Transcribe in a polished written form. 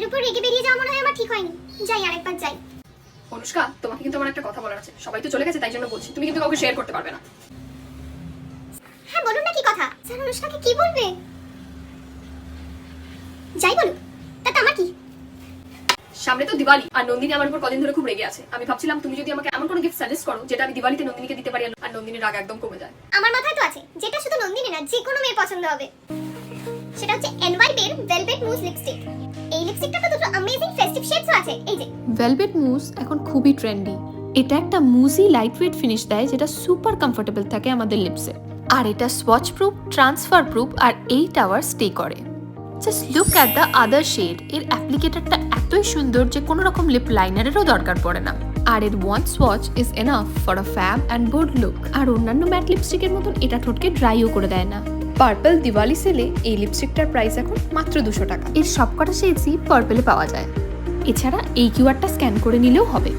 ছেলের উপর রেগে বেরিয়ে যাওয়া মনে হয় আমার ঠিক হয়নি। যাই আরেকবার যাই। অনুষ্কা, তোমাকে কিন্তু আমার একটা কথা বলার আছে। সবাই তো চলে গেছে তাই জন্য বলছি, তুমি কিন্তু কাউকে শেয়ার করতে পারবে না। হ্যাঁ বলুন না কি কথা। স্যার অনুষ্কাকে কি বলবে? যাই বলুক, তাতে আমার কি? সামনে তো দিওয়ালি, আর নন্দিনী আমার উপর কদিন ধরে খুব রেগে আছে। আমি ভাবছিলাম তুমি যদি আমাকে এমন কোনো গিফট সাজেস্ট করো যেটা আমি দিওয়ালিতে নন্দিনীকে দিতে পারি আর নন্দিনীর রাগ একদম কমে যায়। আমার মাথায় তো আছে, যেটা শুধু নন্দিনী না যে কোনো মেয়ের পছন্দ হবে। সেটা হচ্ছে NYP এর ভেলভেট মুস লিপস্টিক। এই লিপস্টিকটা তো দুটো অ্যামেজিং ফেস্টিভ শেডসও আছে। এই যে ভেলভেট মুস এখন খুবই ট্রেন্ডি। এটা একটা মুজি লাইটওয়েট ফিনিশ দেয় যেটা সুপার কমফোর্টেবল থাকে আমাদের লিপসে। আর এটা সোয়াচ প্রুফ, ট্রান্সফার প্রুফ আর 8 আওয়ার স্টে করে। Just look at the other shade. এর অ্যাপ্লিকেটরটা এতই সুন্দর যে কোনো রকম লিপ লাইনারেরও দরকার পড়ে না। আর এর one swatch is enough for a fab and bold look. আর অন্যান্য ম্যাট লিপস্টিকের মতন এটা ঠোঁটকে ড্রাইও করে দেয় না। পার্পল দিওয়ালি সেলে এই লিপস্টিকটার প্রাইস এখন মাত্র 200 টাকা। এর সবকটা শেডসই পার্পলে পাওয়া যায়। এছাড়া এই কিউআরটা স্ক্যান করে নিলেও হবে।